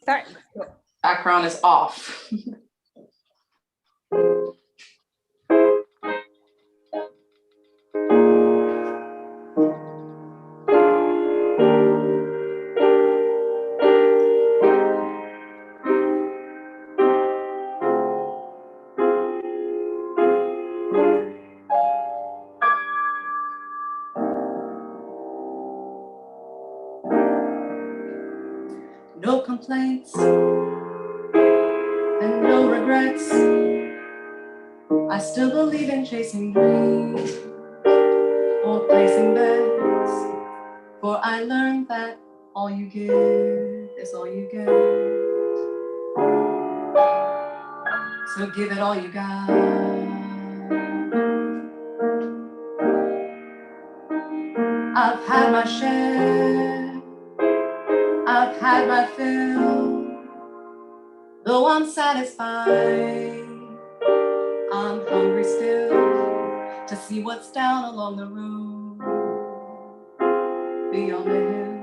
Start. Background is off. No complaints and no regrets. I still believe in chasing dreams or placing bets, for I learned that all you give is all you get. So give it all you got. I've had my share, I've had my fill. Though I'm satisfied, I'm hungry still to see what's down along the road beyond the hill,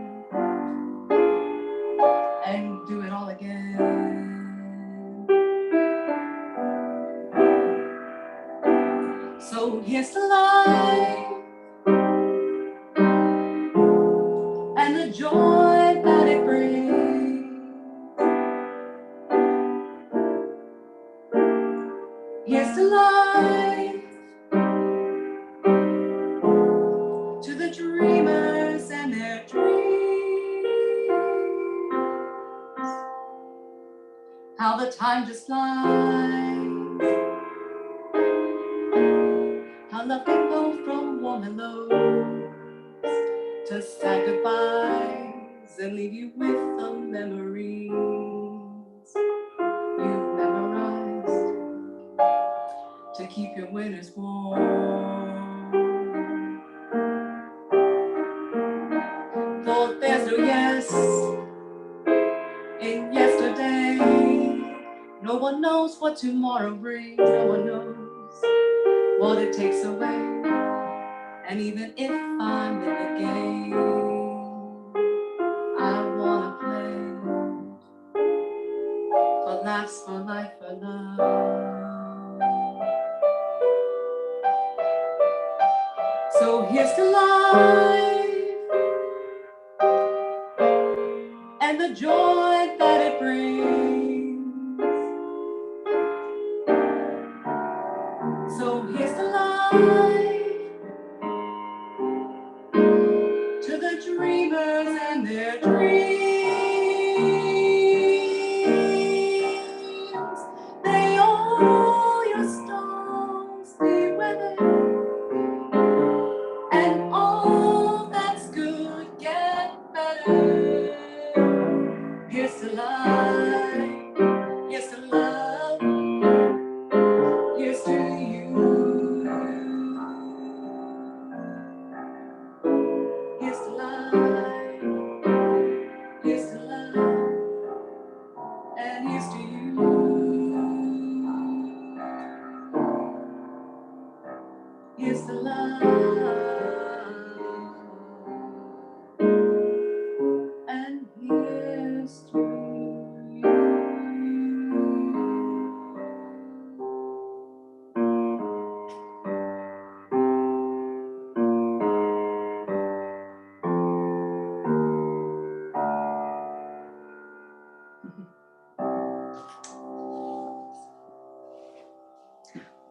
and do it all again. So here's to life and the joy that it brings. Here's to life, to the dreamers and their dreams. How the time just flies, how love can go from warm and low to sad goodbyes and leave you with the memories you've memorized to keep your winters warm. For there's no yes in yesterday. No one knows what tomorrow brings. No one knows what it takes away. And even if I'm in the game, I wanna play for laughs, for life, for love. So here's to life and the joy that it brings. So here's to life, to the dreamers and their dreams. May all your storms be weathered, and all that's good get better. Here's to life, here's to love, here's to you. Here's to life, here's to love, and here's to you. Here's to love, and here's to you.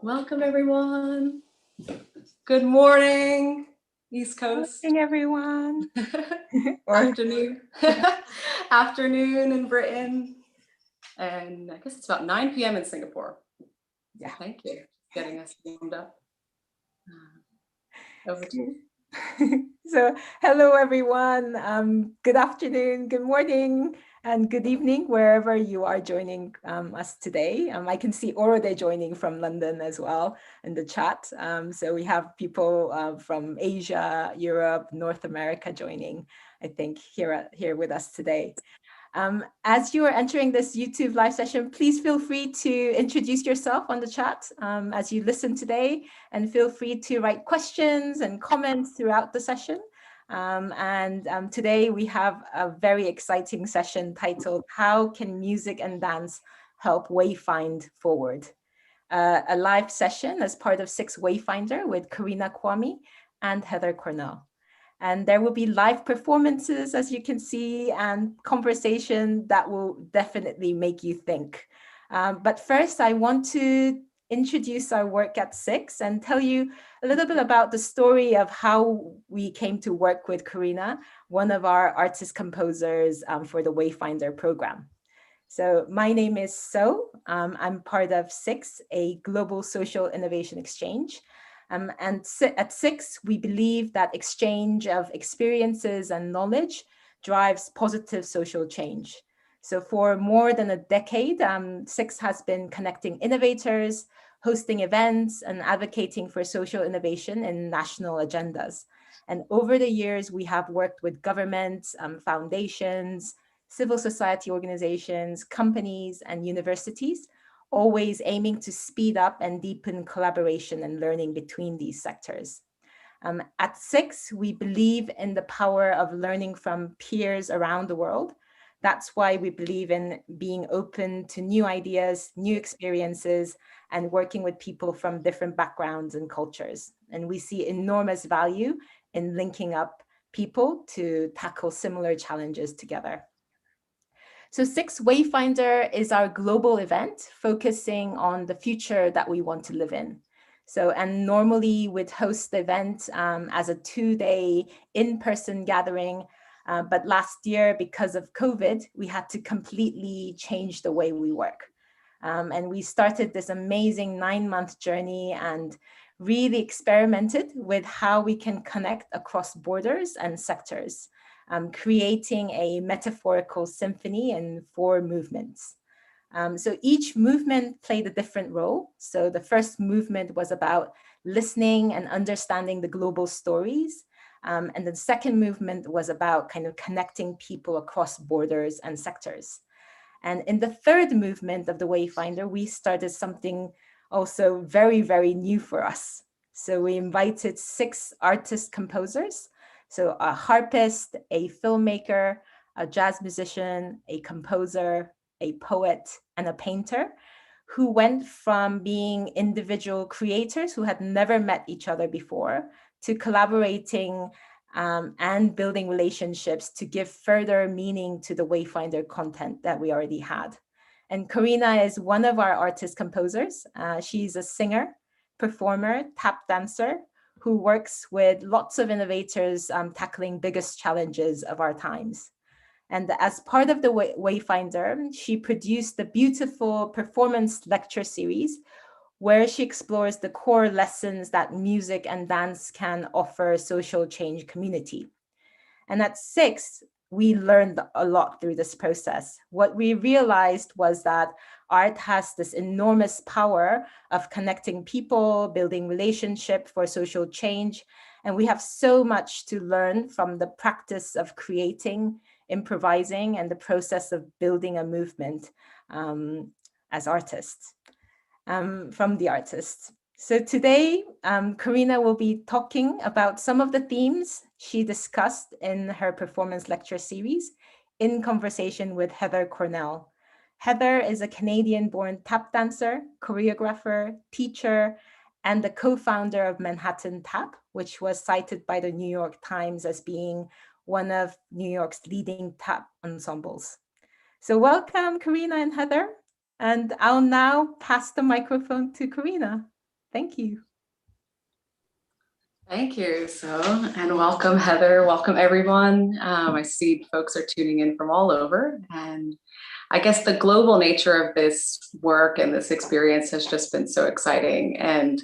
Welcome, everyone. Good morning, East Coast. Good morning, everyone. Afternoon. Afternoon in Britain. And I guess it's about 9 p.m. in Singapore. Yeah. Thank you for getting us warmed up. Over to you. So, hello, everyone. Good afternoon, good morning, and good evening, wherever you are joining us today. I can see Orode joining from London as well in the chat. So we have people from Asia, Europe, North America joining, I think, here with us today. As you are entering this YouTube live session, please feel free to introduce yourself on the chat as you listen today, and feel free to write questions and comments throughout the session. Today we have a very exciting session titled How Can Music and Dance Help Wayfind Forward? A live session as part of Six Wayfinder with Corina Kwami and Heather Cornell. And there will be live performances, as you can see, and conversation that will definitely make you think. But first, I want to introduce our work at Six and tell you a little bit about the story of how we came to work with Corina, one of our artist composers for the Wayfinder program. So my name is So. I'm part of Six, a global social innovation exchange. At Six, we believe that exchange of experiences and knowledge drives positive social change. So for more than a decade, Six has been connecting innovators, hosting events, and advocating for social innovation in national agendas. And over the years, we have worked with governments, foundations, civil society organizations, companies, and universities, always aiming to speed up and deepen collaboration and learning between these sectors. At Six, we believe in the power of learning from peers around the world. That's why we believe in being open to new ideas, new experiences, and working with people from different backgrounds and cultures. And we see enormous value in linking up people to tackle similar challenges together. So Six Wayfinder is our global event focusing on the future that we want to live in. So, and normally we'd host the event as a 2-day in-person gathering. But last year, because of COVID, we had to completely change the way we work. And we started this amazing 9-month journey and really experimented with how we can connect across borders and sectors. Creating a metaphorical symphony in 4 movements. So each movement played a different role. So the first movement was about listening and understanding the global stories. And the second movement was about kind of connecting people across borders and sectors. And in the third movement of the Wayfinder, we started something also very, very new for us. So we invited 6 artist composers. So a harpist, a filmmaker, a jazz musician, a composer, a poet, and a painter who went from being individual creators who had never met each other before to collaborating and building relationships to give further meaning to the Wayfinder content that we already had. And Corina is one of our artist composers. She's a singer, performer, tap dancer, who works with lots of innovators tackling biggest challenges of our times. And as part of the Wayfinder, she produced the beautiful performance lecture series where she explores the core lessons that music and dance can offer social change community. And at Six, we learned a lot through this process. What we realized was that art has this enormous power of connecting people, building relationship for social change. And we have so much to learn from the practice of creating, improvising, and the process of building a movement as artists, from the artists. So today, Corina will be talking about some of the themes she discussed in her performance lecture series in conversation with Heather Cornell. Heather is a Canadian-born tap dancer, choreographer, teacher, and the co-founder of Manhattan Tap, which was cited by the New York Times as being one of New York's leading tap ensembles. So welcome, Corina and Heather. And I'll now pass the microphone to Corina. Thank you. Thank you, So, and welcome, Heather. Welcome, everyone. I see folks are tuning in from all over. And I guess the global nature of this work and this experience has just been so exciting. And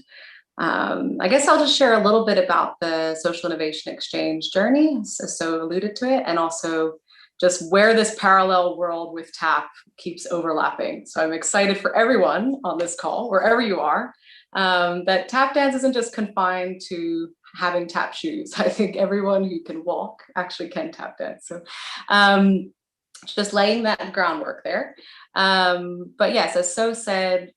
I guess I'll just share a little bit about the social innovation exchange journey. So alluded to it, and also just where this parallel world with TAP keeps overlapping. So I'm excited for everyone on this call, wherever you are, that tap dance isn't just confined to having tap shoes. I think everyone who can walk actually can tap dance. So just laying that groundwork there. But yes, as So said,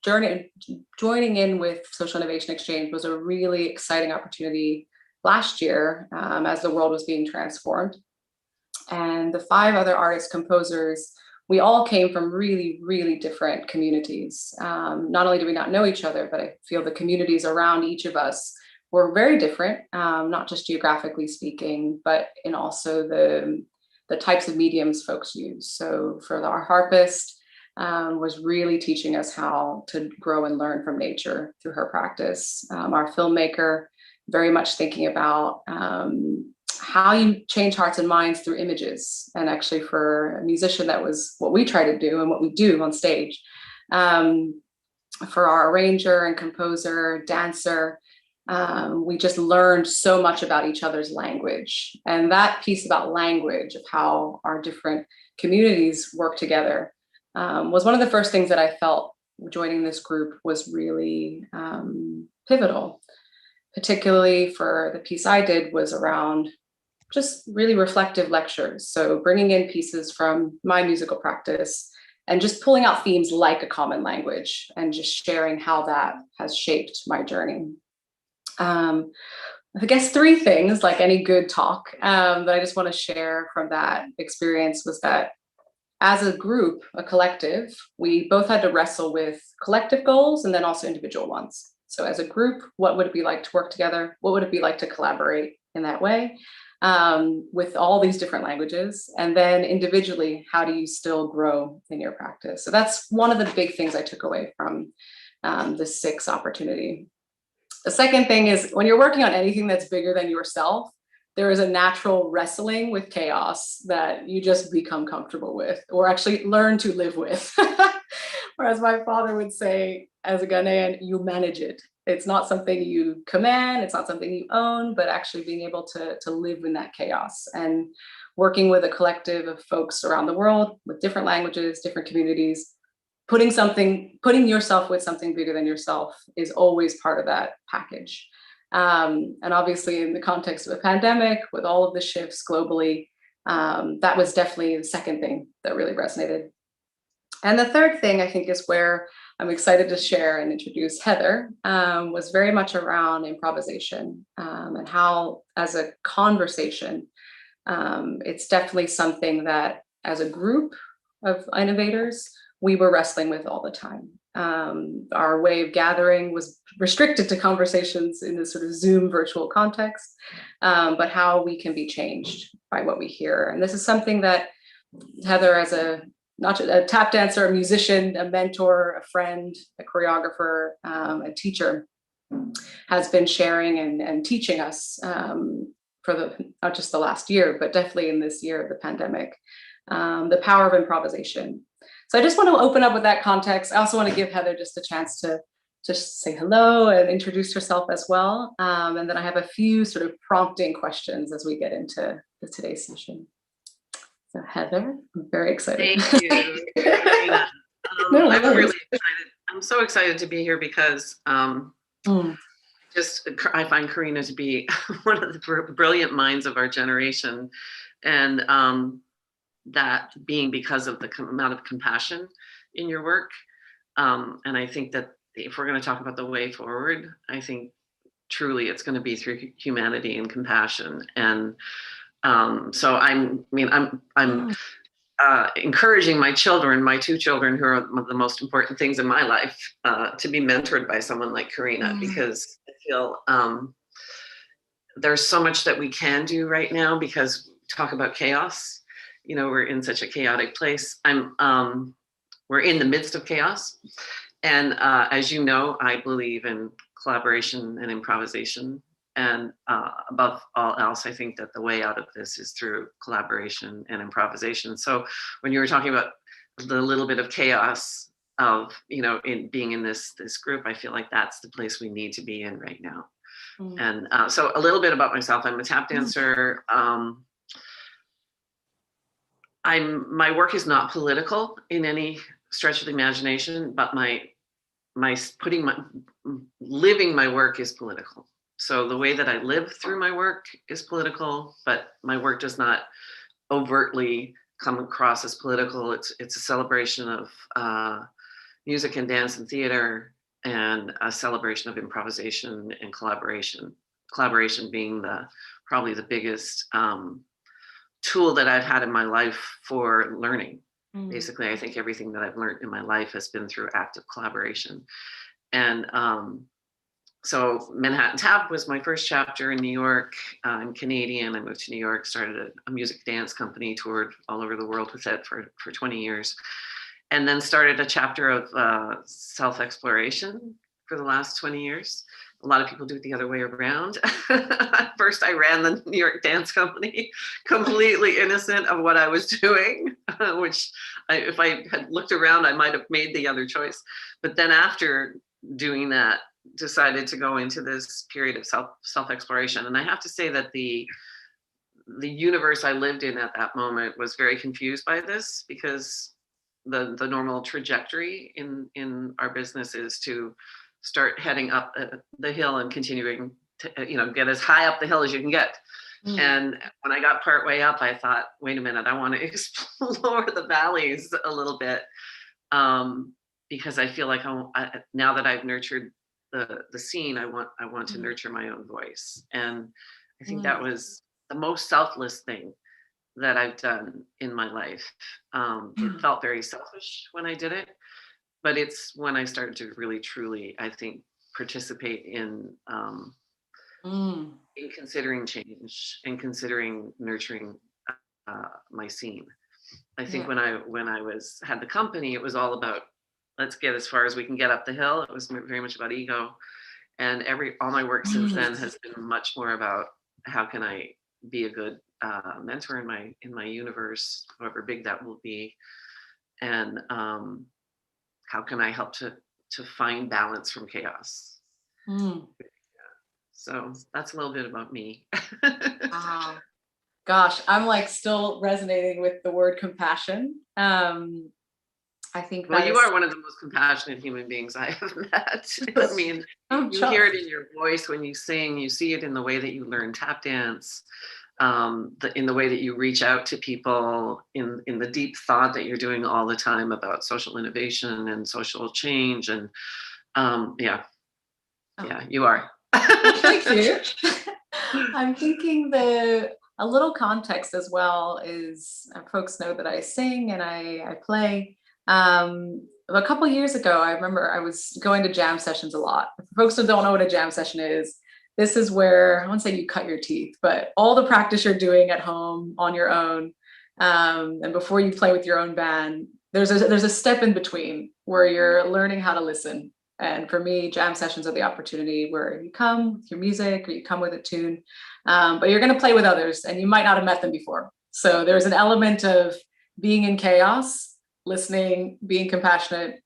joining in with Social Innovation Exchange was a really exciting opportunity last year as the world was being transformed. And the 5 other artists, composers, we all came from really, really different communities. Not only do we not know each other, but I feel the communities around each of us were very different, not just geographically speaking, but in also the types of mediums folks use. So for our harpist, was really teaching us how to grow and learn from nature through her practice. Our filmmaker, very much thinking about how you change hearts and minds through images. And actually for a musician, that was what we try to do and what we do on stage. For our arranger and composer, dancer, we just learned so much about each other's language. And that piece about language, of how our different communities work together, was one of the first things that I felt joining this group was really pivotal. Particularly for the piece I did was around just really reflective lectures. So bringing in pieces from my musical practice and just pulling out themes like a common language and just sharing how that has shaped my journey. I guess 3 things, like any good talk, that I just want to share from that experience was that as a group, a collective, we both had to wrestle with collective goals and then also individual ones. So as a group, what would it be like to work together? What would it be like to collaborate in that way with all these different languages? And then individually, how do you still grow in your practice? So that's one of the big things I took away from the 6 opportunity. The second thing is when you're working on anything that's bigger than yourself, there is a natural wrestling with chaos that you just become comfortable with, or actually learn to live with. Whereas my father would say, as a Ghanaian, you manage it. It's not something you command, it's not something you own, but actually being able to live in that chaos. And working with a collective of folks around the world with different languages, different communities, putting yourself with something bigger than yourself is always part of that package. And obviously in the context of a pandemic, with all of the shifts globally, that was definitely the second thing that really resonated. And the third thing I think is where I'm excited to share and introduce Heather, was very much around improvisation and how, as a conversation, it's definitely something that as a group of innovators, we were wrestling with all the time. Our way of gathering was restricted to conversations in this sort of Zoom virtual context, but how we can be changed by what we hear. And this is something that Heather, as not just a tap dancer, a musician, a mentor, a friend, a choreographer, a teacher, has been sharing and teaching us for not just the last year, but definitely in this year of the pandemic, the power of improvisation. So I just want to open up with that context. I also want to give Heather just a chance to just say hello and introduce herself as well. And then I have a few sort of prompting questions as we get into today's session. So Heather, I'm very excited. Thank you, Corina. I'm really excited. I'm so excited to be here because I find Corina to be one of the brilliant minds of our generation, and that being because of the amount of compassion in your work. And I think that if we're going to talk about the way forward, I think truly it's going to be through humanity and compassion. And so I'm encouraging my children, my 2 children, who are the most important things in my life, to be mentored by someone like Corina, because I feel there's so much that we can do right now, because talk about chaos. You know, we're in such a chaotic place. We're in the midst of chaos. And as you know, I believe in collaboration and improvisation. And above all else, I think that the way out of this is through collaboration and improvisation. So when you were talking about the little bit of chaos of, you know, in being in this group, I feel like that's the place we need to be in right now. And so a little bit about myself. I'm a tap dancer. My work is not political in any stretch of the imagination, but living my work is political. So the way that I live through my work is political, but my work does not overtly come across as political. It's a celebration of music and dance and theater, and a celebration of improvisation and collaboration. collaboration being probably the biggest tool that I've had in my life for learning. Basically, I think everything that I've learned in my life has been through active collaboration. And so Manhattan Tap was my first chapter in New York. I'm Canadian. I moved to New York, started a music dance company, toured all over the world with it for 20 years, and then started a chapter of self-exploration for the last 20 years. A lot of people do it the other way around. First, I ran the New York dance company, completely innocent of what I was doing, which if I had looked around, I might have made the other choice. But then after doing that, decided to go into this period of self-exploration. And I have to say that the universe I lived in at that moment was very confused by this, because the normal trajectory in our business is to start heading up the hill and continuing to, get as high up the hill as you can get. And when I got part way up, I thought, wait a minute, I want to explore the valleys a little bit, because I feel like now that I've nurtured the scene, I want to nurture my own voice. And I think that was the most selfless thing that I've done in my life. It felt very selfish when I did it, but it's when I started to really, truly, I think, participate in considering change and considering nurturing my scene. I think when I had the company, it was all about, let's get as far as we can get up the hill. It was very much about ego, and all my work since then has been much more about how can I be a good mentor in my universe, however big that will be, and how can I help to find balance from chaos. So that's a little bit about me. Wow. Gosh, I'm like still resonating with the word compassion. I think you are one of the most compassionate human beings I have met. I mean, you hear it in your voice when you sing, you see it in the way that you learn tap dance, in the way that you reach out to people, in the deep thought that you're doing all the time about social innovation and social change. And you are. Thank you. I'm thinking a little context as well is, folks know that I sing and I play. A couple years ago, I remember I was going to jam sessions a lot. For folks who don't know what a jam session is, this is where, I won't say you cut your teeth, but all the practice you're doing at home on your own, and before you play with your own band, there's a step in between where you're learning how to listen. And for me, jam sessions are the opportunity where you come with your music or you come with a tune, but you're going to play with others and you might not have met them before. So there's an element of being in chaos, listening, being compassionate.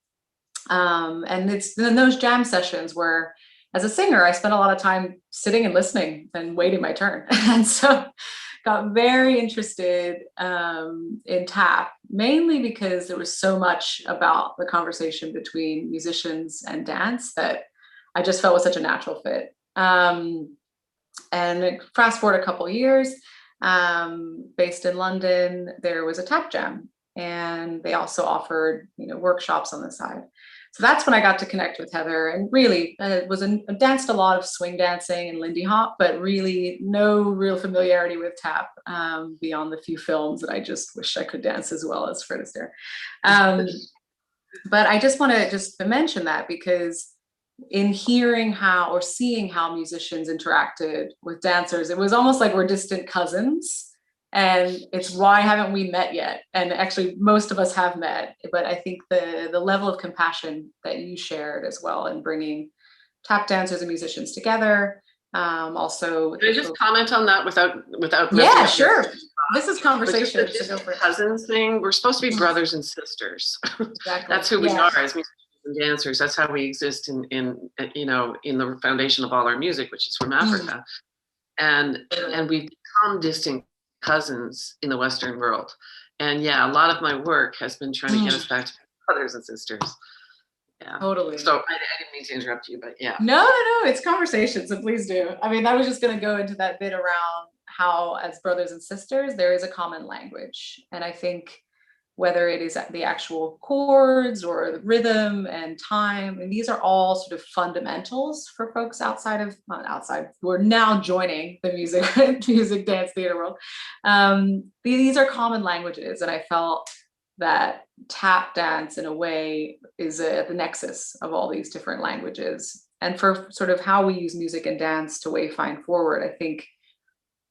And it's in those jam sessions where, as a singer, I spent a lot of time sitting and listening and waiting my turn. And so got very interested in tap, mainly because there was so much about the conversation between musicians and dance that I just felt was such a natural fit. And fast forward a couple of years, based in London, there was a tap jam, and they also offered workshops on the side. So that's when I got to connect with Heather, and really danced a lot of swing dancing and Lindy Hop, but really no real familiarity with tap beyond the few films that I just wish I could dance as well as Fred Astaire. But I just want to mention that, because in hearing how or seeing how musicians interacted with dancers, it was almost like we're distant cousins. And it's why haven't we met yet? And actually, most of us have met, but I think the level of compassion that you shared as well in bringing tap dancers and musicians together. Also, can I just comment on that without? Yeah, sure. This is conversation. So cousins thing. We're supposed to be brothers and sisters. Exactly. That's who we are as musicians and dancers. That's how we exist in the foundation of all our music, which is from Africa, and we've become distinct cousins in the Western world. And a lot of my work has been trying to get us back to brothers and sisters. Yeah, totally. So I didn't mean to interrupt you, but yeah. No, it's conversation, so please do. I mean, I was just going to go into that bit around how, as brothers and sisters, there is a common language. And I think whether it is the actual chords or the rhythm and time. And these are all sort of fundamentals for folks not outside, who are now joining the music dance theater world. These are common languages. And I felt that tap dance in a way is at the nexus of all these different languages. And for sort of how we use music and dance to wayfind forward, I think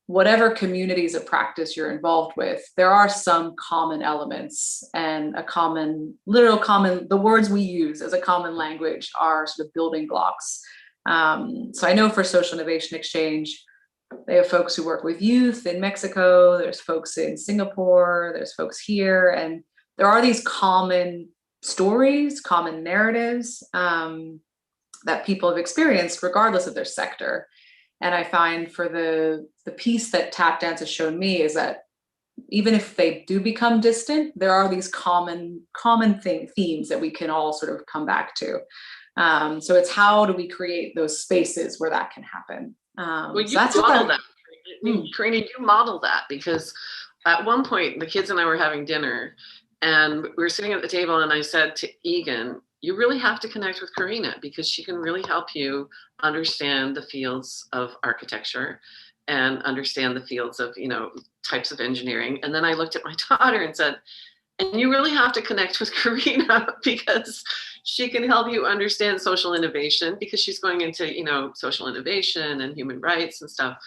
whatever communities of practice you're involved with, there are some common elements and the words we use as a common language are sort of building blocks. So I know for Social Innovation Exchange, they have folks who work with youth in Mexico, there's folks in Singapore, there's folks here, and there are these common stories, common narratives that people have experienced regardless of their sector. And I find for the piece that tap dance has shown me is that even if they do become distant, there are these common themes that we can all sort of come back to. So it's how do we create those spaces where that can happen? Well, you model that. Corina, you model that, because at one point the kids and I were having dinner and we were sitting at the table and I said to Egan, you really have to connect with Corina because she can really help you understand the fields of architecture and understand the fields of, types of engineering. And then I looked at my daughter and said, and you really have to connect with Corina because she can help you understand social innovation, because she's going into, social innovation and human rights and stuff.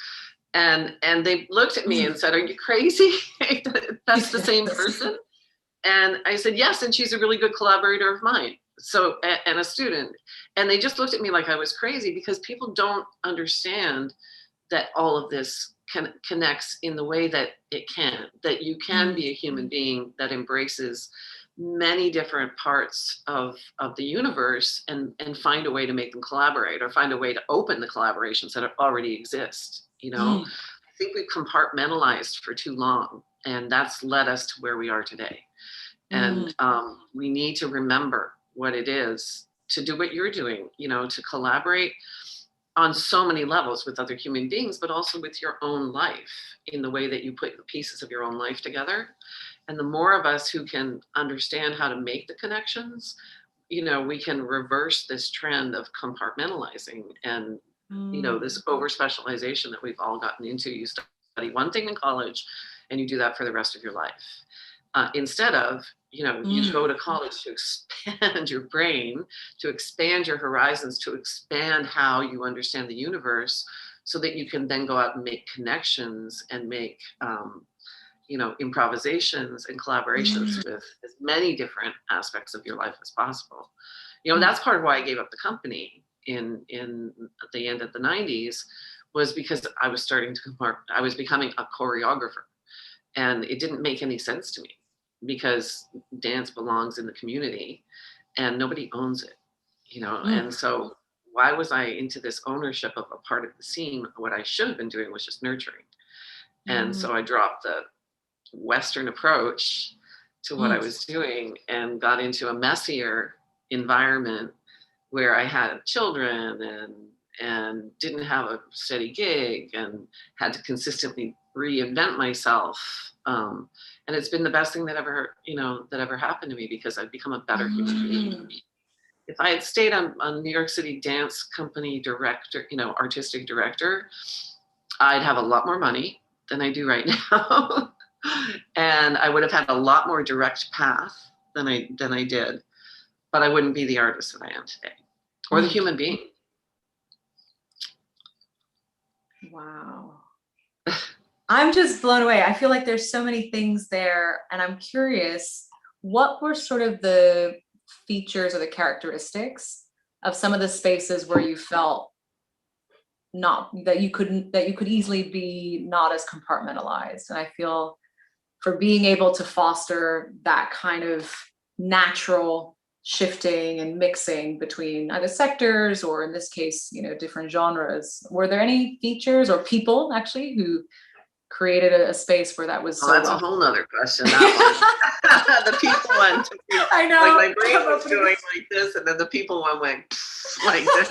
And they looked at me and said, are you crazy? That's the same person? And I said, yes. And she's a really good collaborator of mine. So, and a student. And they just looked at me like I was crazy, because people don't understand that all of this connects in the way that it can, that you can be a human being that embraces many different parts of the universe and find a way to make them collaborate, or find a way to open the collaborations that already exist. I think we've compartmentalized for too long, and that's led us to where we are today. And we need to remember what it is to do what you're doing, to collaborate on so many levels with other human beings, but also with your own life in the way that you put the pieces of your own life together. And the more of us who can understand how to make the connections, we can reverse this trend of compartmentalizing and, this over specialization that we've all gotten into. You study one thing in college and you do that for the rest of your life. Instead of, you go to college to expand your brain, to expand your horizons, to expand how you understand the universe, so that you can then go out and make connections and make, improvisations and collaborations with as many different aspects of your life as possible. That's part of why I gave up the company in at the end of the 90s, was because I was I was becoming a choreographer, and it didn't make any sense to me, because dance belongs in the community and nobody owns it, and so why was I into this ownership of a part of the scene? What I should have been doing was just nurturing. And so I dropped the Western approach to what I was doing and got into a messier environment where I had children and didn't have a steady gig and had to consistently reinvent myself. And it's been the best thing that ever happened to me, because I've become a better human being. If I had stayed on New York City Dance Company director, artistic director, I'd have a lot more money than I do right now. And I would have had a lot more direct path than I did, but I wouldn't be the artist that I am today, or the human being. Wow. I'm just blown away. I feel like there's so many things there, and I'm curious, what were sort of the features or the characteristics of some of the spaces where you felt that you could easily be not as compartmentalized? And I feel for being able to foster that kind of natural shifting and mixing between either sectors, or in this case, different genres, were there any features or people actually who created a space where that was that's a whole nother question, that one. The people one took me, I know, like my brain was going like this, and then the people one went like this.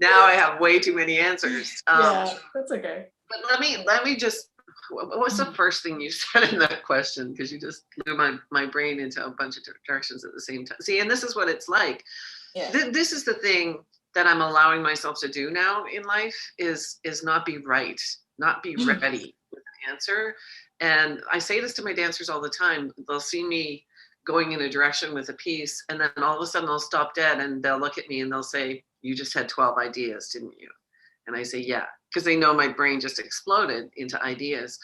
Now I have way too many answers. Yeah, that's okay. But let me just what was the first thing you said in that question? Because you just blew my brain into a bunch of directions at the same time. See, and this is what it's like. Yeah. This is the thing that I'm allowing myself to do now in life is not be right, not be ready with an answer. And I say this to my dancers all the time. They'll see me going in a direction with a piece, and then all of a sudden they'll stop dead and they'll look at me and they'll say, "You just had 12 ideas, didn't you?" And I say, "Yeah," because they know my brain just exploded into ideas.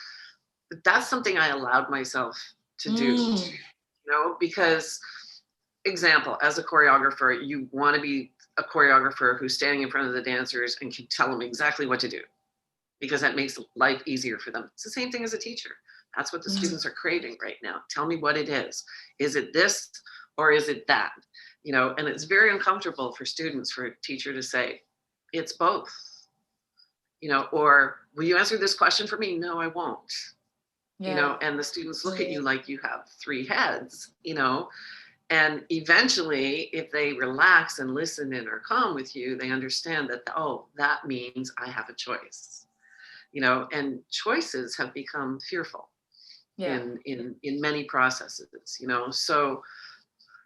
But that's something I allowed myself to do, because, example, as a choreographer, you want to be a choreographer who's standing in front of the dancers and can tell them exactly what to do, because that makes life easier for them. It's the same thing as a teacher. That's what the students are craving right now. Tell me what it is. Is it this or is it that? And it's very uncomfortable for students, for a teacher to say, it's both. Or will you answer this question for me? No, I won't. And the students look at you like you have three heads, and eventually if they relax and listen and are calm with you, they understand that, oh, that means I have a choice, and choices have become fearful in many processes, so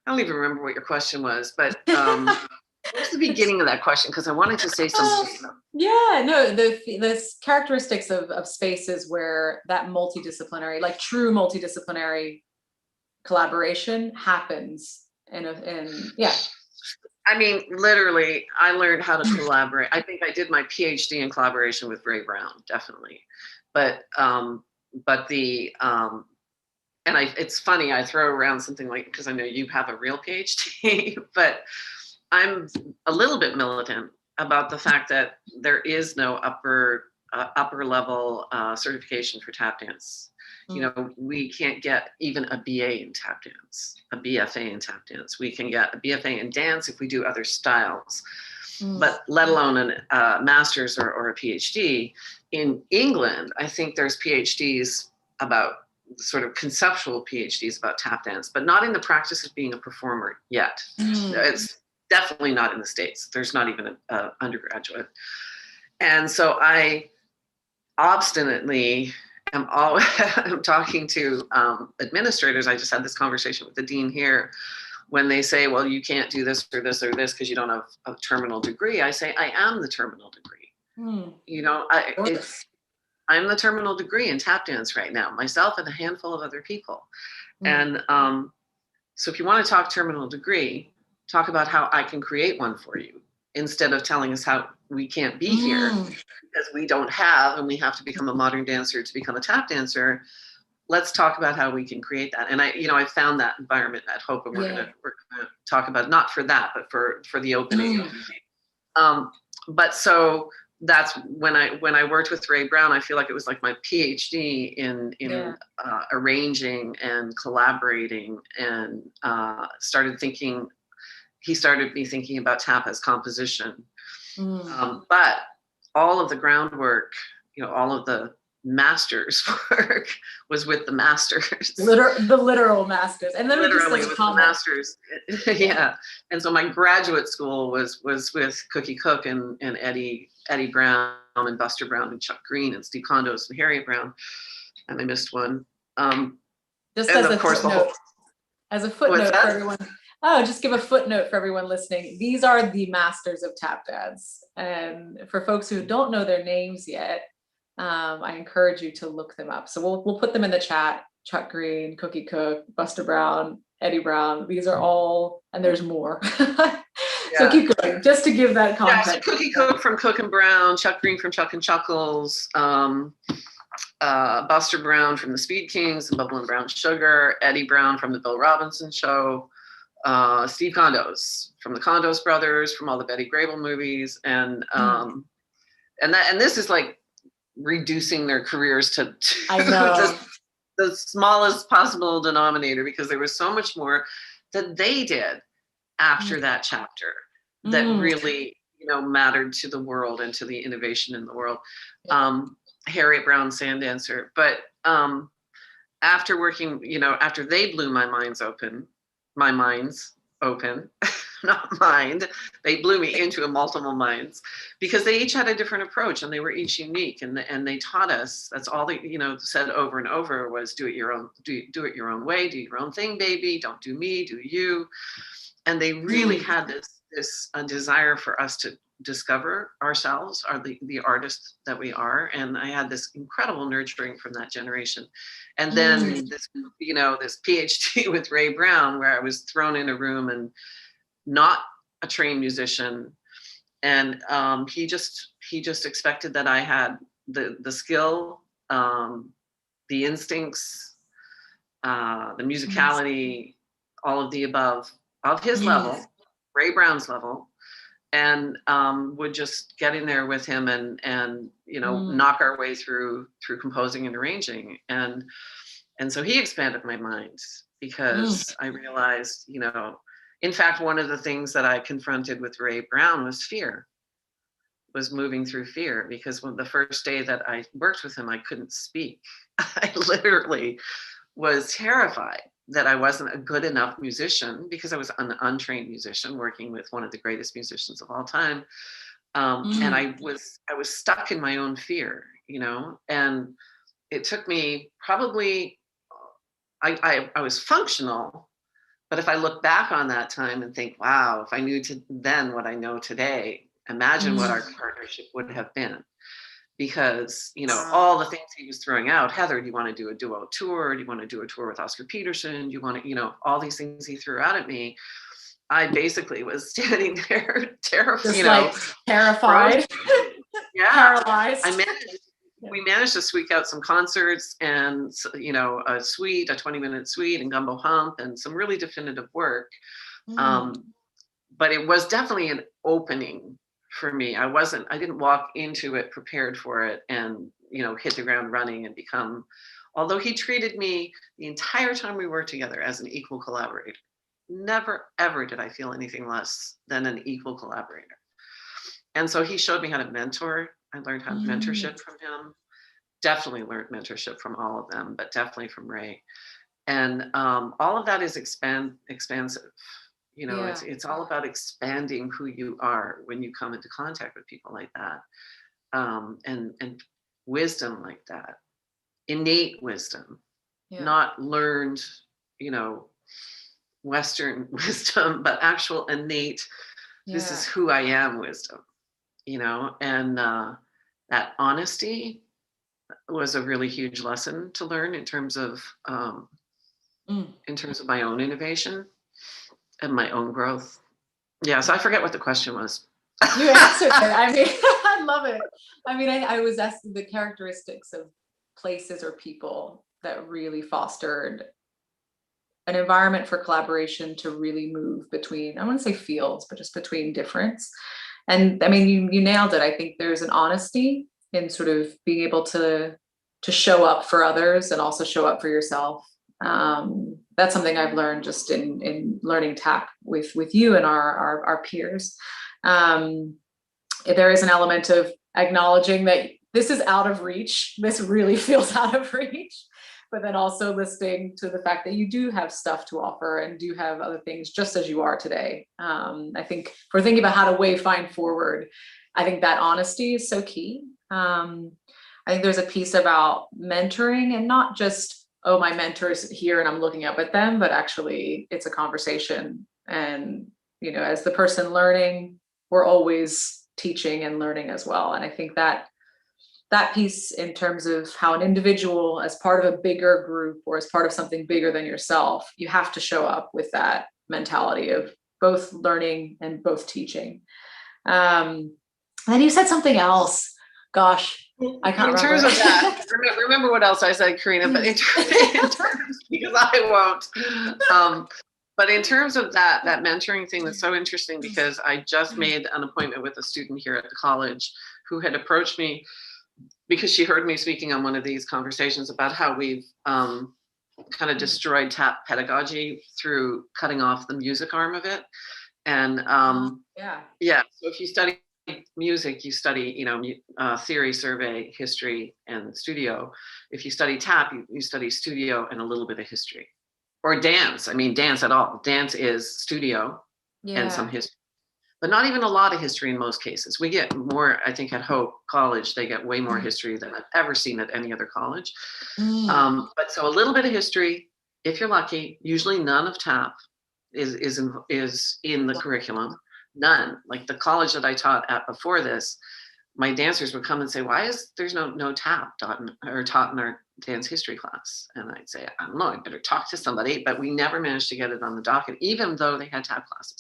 I don't even remember what your question was, but what's the beginning of that question? Because I wanted to say something. The characteristics of spaces where that multidisciplinary, like true multidisciplinary collaboration happens I mean, literally, I learned how to collaborate. I think I did my PhD in collaboration with Ray Brown, definitely. But it's funny, I throw around something like, because I know you have a real PhD, but I'm a little bit militant about the fact that there is no upper level certification for tap dance. We can't get even a BA in tap dance, a BFA in tap dance. We can get a BFA in dance if we do other styles, but let alone a master's or a PhD. In England, I think there's PhDs about sort of conceptual PhDs about tap dance, but not in the practice of being a performer yet. It's definitely not in the States. There's not even an undergraduate. And so I obstinately I'm talking to administrators. I just had this conversation with the dean here. When they say, well, you can't do this or this or this because you don't have a terminal degree, I say, I am the terminal degree. I'm the terminal degree in tap dance right now, myself and a handful of other people. And so if you want to talk terminal degree, talk about how I can create one for you, instead of telling us how we can't be here because we don't have, and we have to become a modern dancer to become a tap dancer. Let's talk about how we can create that. And I found that environment at Hope, and we're gonna talk about, not for that, but for the opening. But so that's when I worked with Ray Brown, I feel like it was like my PhD in arranging and collaborating, and he started me thinking about tap as composition. But all of the groundwork, all of the master's work was with the masters. The literal masters. And then literally with the masters. Yeah. And so my graduate school was with Cookie Cook and Eddie Brown and Buster Brown and Chuck Green and Steve Condos and Harriet Brown. And I missed one. Just as a footnote, for everyone. Oh, just give a footnote for everyone listening. These are the masters of tap dance. And for folks who don't know their names yet, I encourage you to look them up. So we'll put them in the chat. Chuck Green, Cookie Cook, Buster Brown, Eddie Brown. These are all, and there's more. So keep going, just to give that context. Yeah, so Cookie Cook from Cook and Brown, Chuck Green from Chuck and Chuckles, Buster Brown from the Speed Kings and Bubble and Brown Sugar, Eddie Brown from the Bill Robinson Show, Steve Condos from the Condos Brothers, from all the Betty Grable movies, and this is like reducing their careers to the smallest possible denominator, because there was so much more that they did after that chapter that really mattered to the world and to the innovation in the world. Harriet Brown, sand dancer, but after working, after they blew my minds open, not mind. They blew me into a multiple minds because they each had a different approach and they were each unique. And they taught us, that's all they, said over and over was do it your own, do it your own way, do your own thing, baby. Don't do me, do you. And they really had this desire for us to discover ourselves, the artists that we are. And I had this incredible nurturing from that generation. And then this PhD with Ray Brown, where I was thrown in a room and not a trained musician. And he just expected that I had the skill, the instincts, the musicality, all of the above of his level, Ray Brown's level, and would just get in there with him and knock our way through composing and arranging. And so he expanded my mind because I realized, in fact, one of the things that I confronted with Ray Brown was fear, was moving through fear, because when the first day that I worked with him, I couldn't speak. I literally was terrified that I wasn't a good enough musician because I was an untrained musician working with one of the greatest musicians of all time. And I was stuck in my own fear, and it took me probably, I was functional, but if I look back on that time and think, wow, if I knew then what I know today, imagine what our partnership would have been. Because, all the things he was throwing out, Heather, do you want to do a duo tour? Do you want to do a tour with Oscar Peterson? Do you want to, all these things he threw out at me. I basically was standing there terrified, terrified, paralyzed. We managed to squeak out some concerts and, a 20-minute suite and Gumbo Hump and some really definitive work. But it was definitely an opening for me. I didn't walk into it prepared for it and, hit the ground running and become, although he treated me the entire time we worked together as an equal collaborator. Never, ever did I feel anything less than an equal collaborator. And so he showed me how to mentor. I learned how to mentorship from him. Definitely learned mentorship from all of them, but definitely from Ray. And all of that is expansive. It's all about expanding who you are when you come into contact with people like that, and wisdom like that, innate wisdom, not learned, Western wisdom, but actual innate. This is who I am wisdom, and that honesty was a really huge lesson to learn in terms of my own innovation and my own growth. Yeah, so I forget what the question was. You answered it. I mean, I love it. I mean, I was asking the characteristics of places or people that really fostered an environment for collaboration to really move between, I wouldn't say fields, but just between difference. And I mean, you nailed it. I think there's an honesty in sort of being able to show up for others and also show up for yourself. That's something I've learned just in learning tap with you and our peers. There is an element of acknowledging that this is out of reach. This really feels out of reach, but then also listening to the fact that you do have stuff to offer and do have other things just as you are today. I think if we're thinking about how to wayfind forward, I think that honesty is so key. I think there's a piece about mentoring and not just, oh, my mentor's here and I'm looking up at them, but actually it's a conversation. And, as the person learning, we're always teaching and learning as well. And I think that piece in terms of how an individual, as part of a bigger group or as part of something bigger than yourself, you have to show up with that mentality of both learning and both teaching. And then you said something else. Gosh, I can't remember. In terms of that, remember what else I said, Corina, but in terms, because I won't. But in terms of that mentoring thing, that's so interesting because I just made an appointment with a student here at the college who had approached me because she heard me speaking on one of these conversations about how we've kind of destroyed tap pedagogy through cutting off the music arm of it. And so if you study music, you study, theory, survey, history, and studio. If you study tap, you study studio and a little bit of history. Or dance. I mean, dance at all. Dance is studio and some history, but not even a lot of history in most cases. We get more, I think at Hope College, they get way more history than I've ever seen at any other college. But so a little bit of history, if you're lucky. Usually none of TAP is in the curriculum. None. Like the college that I taught at before this, my dancers would come and say, why is there's no TAP taught in our dance history class? And I'd say, I don't know, I better talk to somebody. But we never managed to get it on the docket, even though they had TAP classes.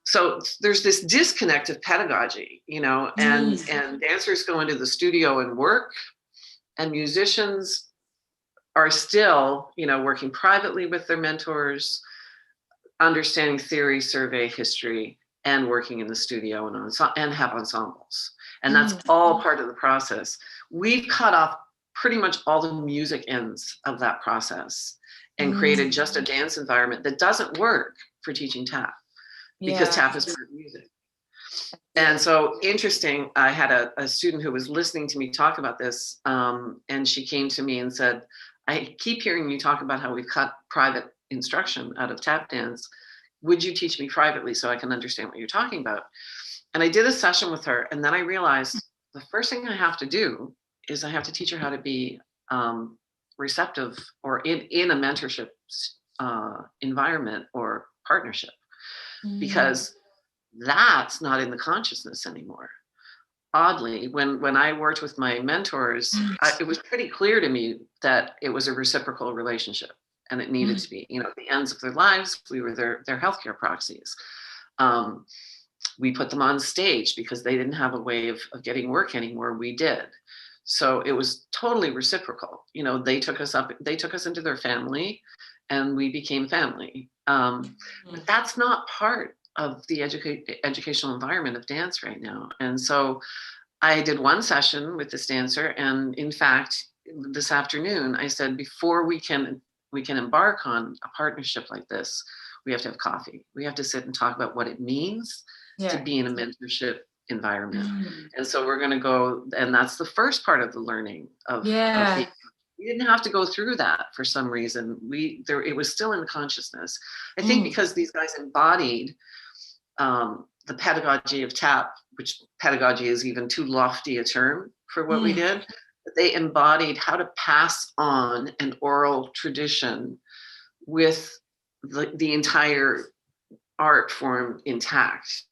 So there's this disconnect of pedagogy, and dancers go into the studio and work, and musicians are still, working privately with their mentors, understanding theory, survey, history, and working in the studio and have ensembles. And that's all part of the process. We've cut off pretty much all the music ends of that process and created just a dance environment that doesn't work for teaching TAP, because TAP is part of music. And so interesting, I had a student who was listening to me talk about this, and she came to me and said, I keep hearing you talk about how we've cut private instruction out of tap dance. Would you teach me privately so I can understand what you're talking about? And I did a session with her, and then I realized the first thing I have to do is I have to teach her how to be receptive or in a mentorship environment or partnership, because that's not in the consciousness anymore. Oddly, when I worked with my mentors, it was pretty clear to me that it was a reciprocal relationship, and it needed to be. At the ends of their lives, we were their healthcare proxies. We put them on stage because they didn't have a way of getting work anymore. We did. So it was totally reciprocal. They took us into their family, and we became family. But that's not part of the educational environment of dance right now. And so I did one session with this dancer, and in fact, this afternoon, I said, before we can embark on a partnership like this, we have to have coffee. We have to sit and talk about what it means to be in a mentorship environment. And so we're going to go, and that's the first part of the learning of we didn't have to go through that for some reason. It was still in the consciousness. I think because these guys embodied the pedagogy of TAP, which pedagogy is even too lofty a term for what we did. But they embodied how to pass on an oral tradition with the entire art form intact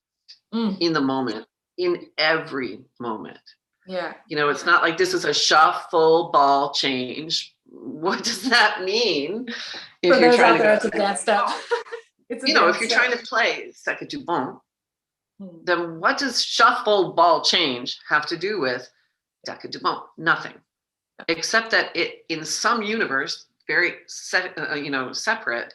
in the moment, in every moment. It's not like this is a shuffle ball change. What does that mean? For those out there, it's a dance step. If you're trying to play second du bon, then what does shuffle ball change have to do with second du bon? Nothing, except that it, in some universe, very separate,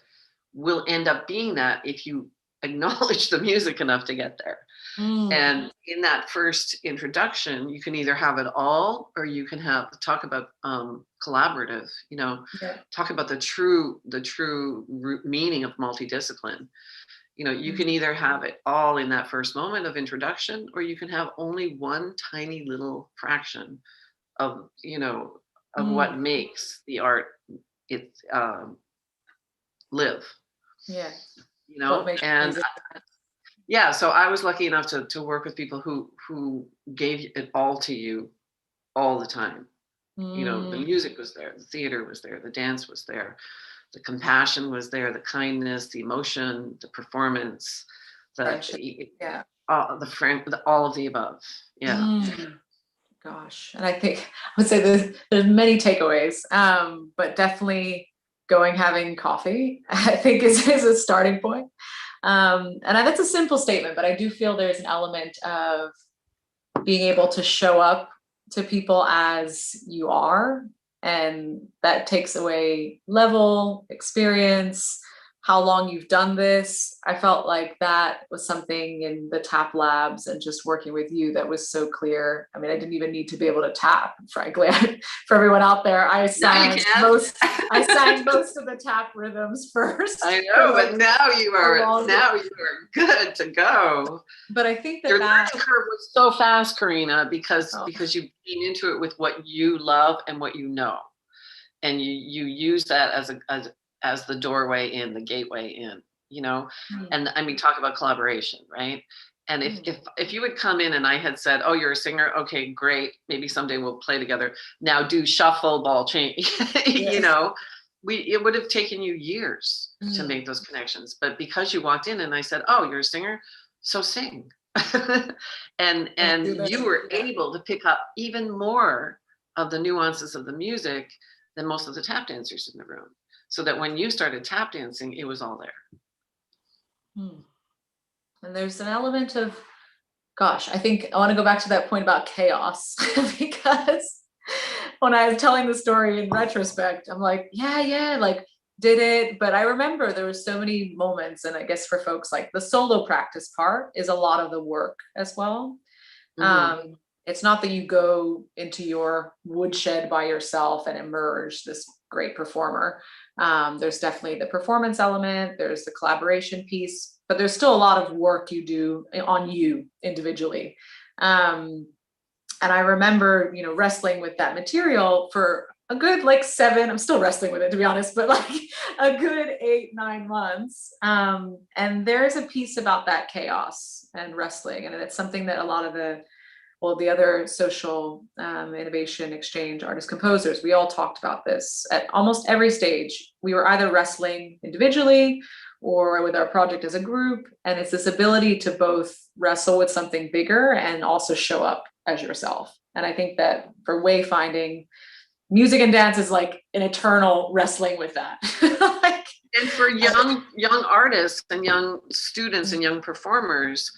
will end up being that if you acknowledge the music enough to get there. And in that first introduction, you can either have it all, or you can talk about collaborative, talk about the true meaning of multidiscipline. You can either have it all in that first moment of introduction, or you can have only one tiny little fraction of what makes the art live. So I was lucky enough to work with people who gave it all to you all the time. The music was there, the theater was there, the dance was there, the compassion was there, the kindness, the emotion, the performance, all of the above. Gosh, and I think I would say there's many takeaways, but definitely having coffee, I think is a starting point. And that's a simple statement, but I do feel there's an element of being able to show up to people as you are, and that takes away level, experience, how long you've done this. I felt like that was something in the TAP labs and just working with you that was so clear. I mean, I didn't even need to be able to tap, frankly. For everyone out there, I sang most of the TAP rhythms first. I know, but now you are good to go. But I think your learning curve was so fast, Corina, because you came into it with what you love and what you know, and you use that as the doorway in, the gateway in. you know. Mm. And I mean, talk about collaboration, right? And if you would come in and I had said, oh, you're a singer, okay, great, maybe someday we'll play together, now do shuffle, ball change. You know, it would have taken you years to make those connections. But because you walked in and I said, oh, you're a singer, so sing. and you were able to pick up even more of the nuances of the music than most of the tap dancers in the room, so that when you started tap dancing, it was all there. And there's an element of, gosh, I think I want to go back to that point about chaos, because when I was telling the story in retrospect, I'm like, yeah, like did it. But I remember there were so many moments, and I guess for folks, like the solo practice part is a lot of the work as well. It's not that you go into your woodshed by yourself and emerge this great performer. There's definitely the performance element, there's the collaboration piece, but there's still a lot of work you do on you individually. And I remember, you know, wrestling with that material for a good like 7, I'm still wrestling with it to be honest, but like a good 8-9 months. And there's a piece about that chaos and wrestling. And it's something that a lot of the other social innovation exchange artists, composers, we all talked about this at almost every stage. We were either wrestling individually or with our project as a group. And it's this ability to both wrestle with something bigger and also show up as yourself. And I think that for wayfinding, music and dance is like an eternal wrestling with that. Like, and for young artists and young students and young performers,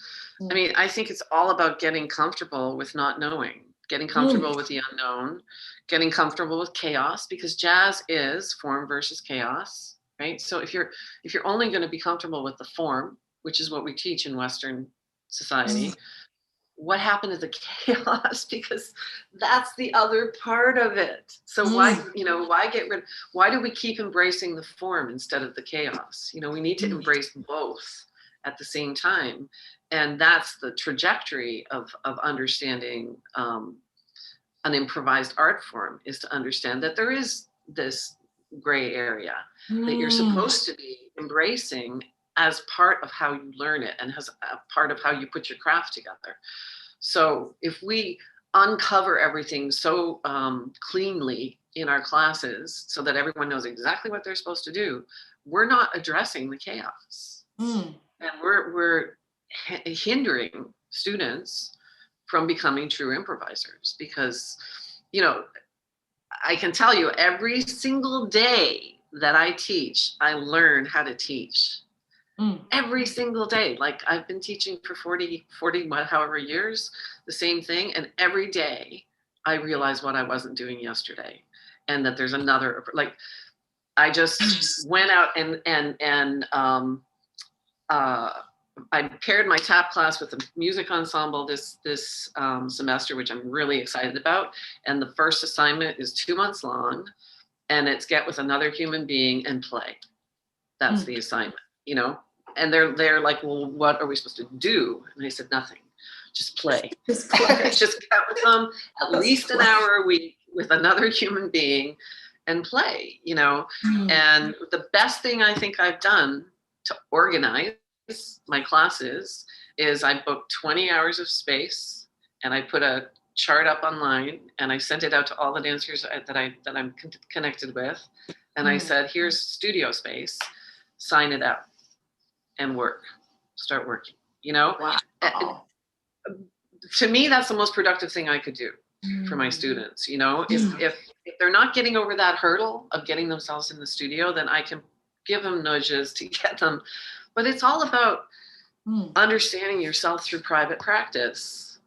I mean, I think it's all about getting comfortable with not knowing, getting comfortable with the unknown, getting comfortable with chaos, because jazz is form versus chaos, right? So if you're only going to be comfortable with the form, which is what we teach in Western society, what happened to the chaos? Because that's the other part of it. So why do we keep embracing the form instead of the chaos? You know, we need to embrace both at the same time. And that's the trajectory of understanding an improvised art form, is to understand that there is this gray area that you're supposed to be embracing as part of how you learn it and as a part of how you put your craft together. So if we uncover everything so cleanly in our classes so that everyone knows exactly what they're supposed to do, we're not addressing the chaos. And we're hindering students from becoming true improvisers, because, you know, I can tell you every single day that I teach, I learn how to teach. Every single day. Like I've been teaching for 40, however years, the same thing. And every day I realize what I wasn't doing yesterday. And that there's another, like, I just went out and I paired my tap class with a music ensemble this semester, which I'm really excited about. And the first assignment is 2 months long, and it's get with another human being and play. That's the assignment, you know. And they're like, well, what are we supposed to do? And I said, nothing, just play. Just get with them at least an hour a week with another human being and play, you know. And the best thing I think I've done to organize my classes is I booked 20 hours of space, and I put a chart up online, and I sent it out to all the dancers that I'm connected with, and I said, here's studio space, sign it out and start working, you know. Wow. To me, that's the most productive thing I could do for my students, you know. If they're not getting over that hurdle of getting themselves in the studio, then I can give them nudges to get them. But it's all about understanding yourself through private practice.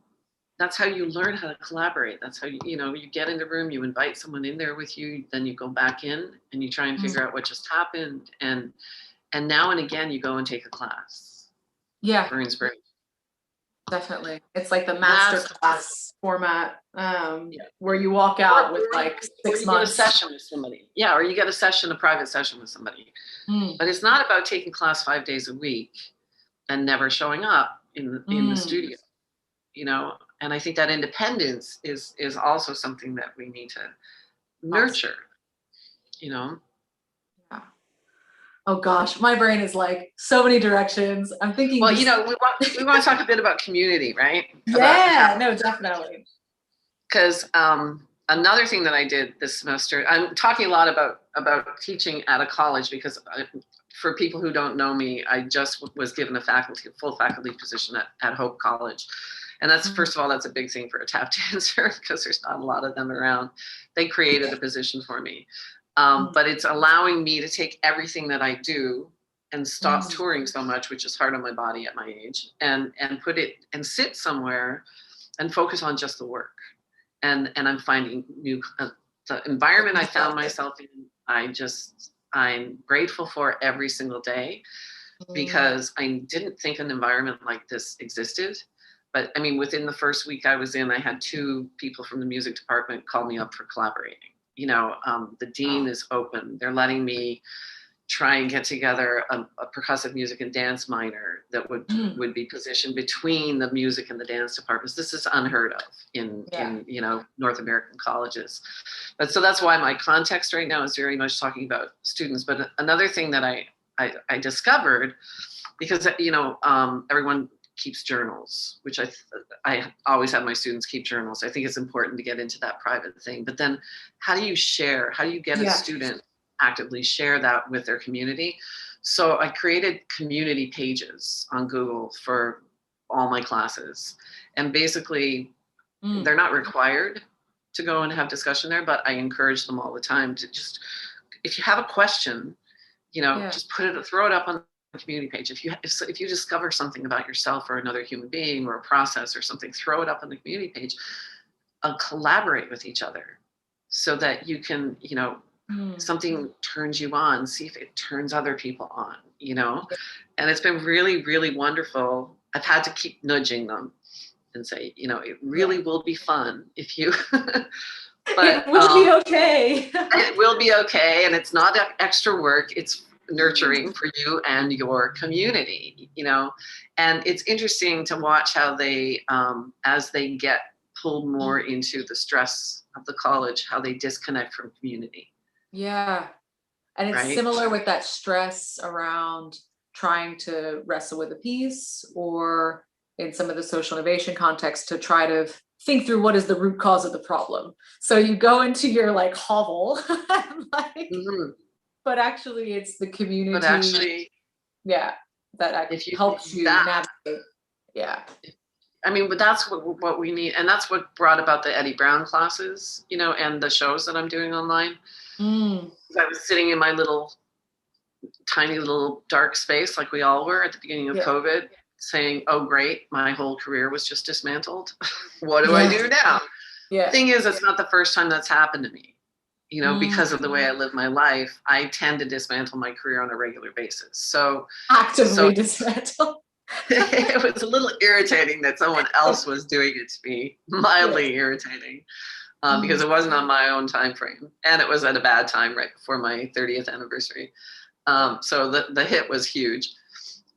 That's how you learn how to collaborate. That's how you get in the room, you invite someone in there with you, then you go back in and you try and figure out what just happened. And now and again, you go and take a class. Yeah. For inspiration. Definitely. It's like the master class format, where you walk out with like 6 months. Get a session with somebody. Yeah, or you get a private session with somebody. But it's not about taking class 5 days a week and never showing up in the studio, you know. And I think that independence is also something that we need to nurture, you know. Yeah. Oh gosh, my brain is like so many directions. I'm thinking. Well, we want to talk a bit about community, right? Yeah, no, definitely. Because another thing that I did this semester, I'm talking a lot about teaching at a college because for people who don't know me, I just was given a full faculty position at Hope College. And that's, first of all, that's a big thing for a tap dancer because there's not a lot of them around. They created a position for me. But it's allowing me to take everything that I do and stop touring so much, which is hard on my body at my age, and put it and sit somewhere and focus on just the work. And I'm finding the environment I found myself in. I'm grateful for every single day because I didn't think an environment like this existed. But I mean, within the first week I was in, I had 2 people from the music department call me up for collaborating. The dean is open. They're letting me try and get together a percussive music and dance minor that would be positioned between the music and the dance departments. This is unheard of in North American colleges. But so that's why my context right now is very much talking about students. But another thing that I discovered, because everyone keeps journals, which I always have my students keep journals. I think it's important to get into that private thing. But then how do you share? How do you get a student actively share that with their community? So I created community pages on Google for all my classes. And basically, they're not required to go and have discussion there, but I encourage them all the time to just, if you have a question, just throw it up on the community page. If you discover something about yourself or another human being or a process or something, throw it up on the community page. Collaborate with each other so that you can, something turns you on, see if it turns other people on, and it's been really, really wonderful. I've had to keep nudging them and say, it really will be fun if you, but it will be okay. It will be okay. And it's not extra work. It's nurturing for you and your community, and it's interesting to watch how they, as they get pulled more into the stress of the college, how they disconnect from community. Yeah. And it's similar with that stress around trying to wrestle with a piece, or in some of the social innovation context, to try to think through what is the root cause of the problem. So you go into your hovel, but actually it's the community. But actually, that helps you navigate. Yeah. I mean, but that's what we need. And that's what brought about the Eddie Brown classes, and the shows that I'm doing online. I was sitting in my tiny little dark space, like we all were at the beginning of COVID, saying, oh, great, my whole career was just dismantled. What do I do now? The thing is, it's not the first time that's happened to me. Because of the way I live my life, I tend to dismantle my career on a regular basis. So actively dismantle. It was a little irritating that someone else was doing it to me, mildly irritating, because it wasn't on my own time frame, and it was at a bad time right before my 30th anniversary. So the hit was huge.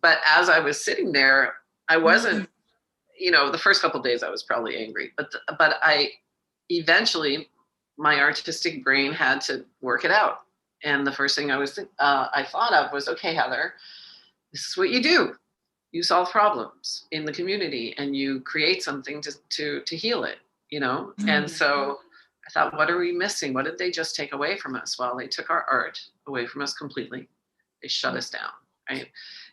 But as I was sitting there, I wasn't, the first couple of days I was probably angry, but I eventually, my artistic brain had to work it out. And the first thing I thought of was, okay, Heather, this is what you do. You solve problems in the community and you create something to heal it, And so I thought, what are we missing? What did they just take away from us? Well, they took our art away from us completely. They shut us down, right?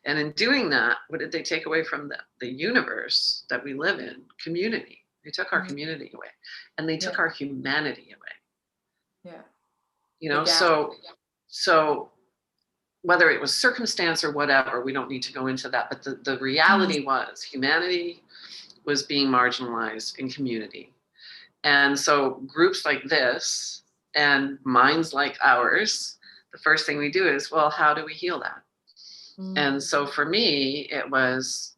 And in doing that, what did they take away from the universe that we live in? Community. They took our community away, and they took our humanity away. Yeah. So whether it was circumstance or whatever, we don't need to go into that. But the reality was humanity was being marginalized in community. And so groups like this and minds like ours, the first thing we do is, well, how do we heal that? And so for me, it was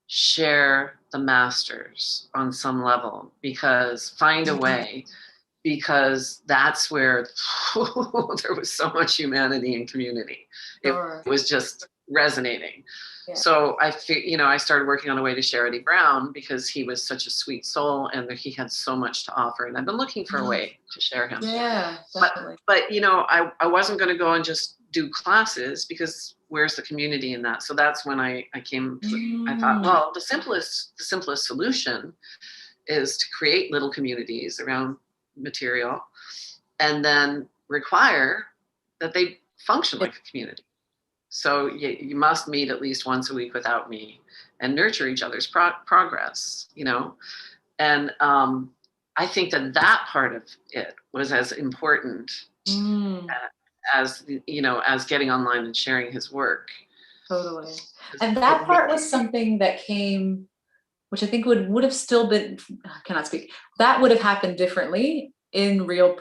share the masters on some level, because find a way, because that's where there was so much humanity and community. It was just resonating. Yeah. So I started working on a way to share Eddie Brown, because he was such a sweet soul and he had so much to offer. And I've been looking for a way to share him. Yeah, definitely. But I wasn't going to go and just do classes because where's the community in that? So that's when I thought, well, the simplest solution is to create little communities around material and then require that they function like a community. So you must meet at least once a week without me and nurture each other's progress, And I think that part of it was as important as getting online and sharing his work. Totally. And that part was something that came, which I think would have still been, I cannot speak, that would have happened differently in real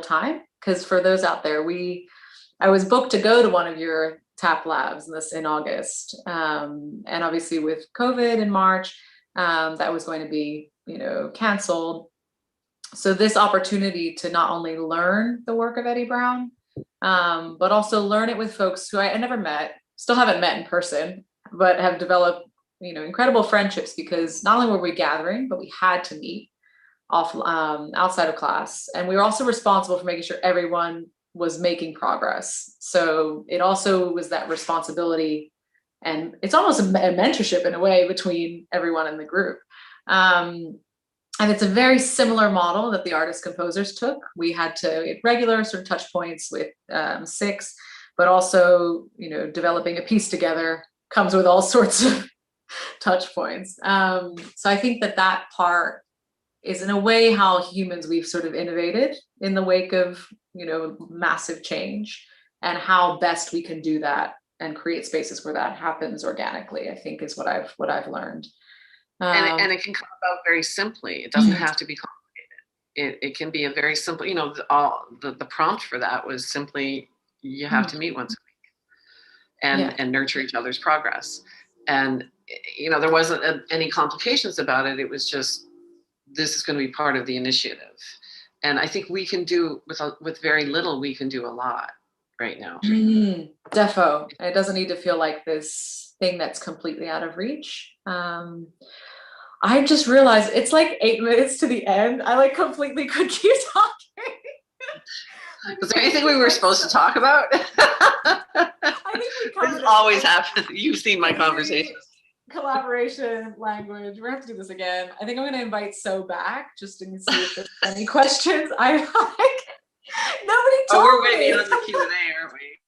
time. Because for those out there, I was booked to go to one of your tap labs in August. And obviously with COVID in March, that was going to be, canceled. So this opportunity to not only learn the work of Eddie Brown, but also learn it with folks who I never met, still haven't met in person, but have developed, incredible friendships because not only were we gathering, but we had to meet outside of class. And we were also responsible for making sure everyone was making progress. So it also was that responsibility, and it's almost a mentorship in a way between everyone in the group. And it's a very similar model that the artist composers took. We had regular sort of touch points with 6, but also, developing a piece together comes with all sorts of touch points. So I think that part is in a way how humans we've sort of innovated in the wake of, massive change, and how best we can do that and create spaces where that happens organically, I think is what I've learned. And it can come about very simply. It doesn't have to be complicated. It can be a very simple, the prompt for that was simply, you have to meet once a week and nurture each other's progress. And, there wasn't any complications about it. It was just, this is going to be part of the initiative. And I think we can do with very little, we can do a lot right now. Defo. It doesn't need to feel like this thing that's completely out of reach. I just realized it's like 8 minutes to the end. I completely could keep talking. Was there anything we were supposed to talk about? I think we covered this always happens. You've seen my conversations. Collaboration, language. We're gonna have to do this again. I think I'm gonna invite So back just to see if there's any questions. I nobody told we're waiting on the Q&A, aren't we?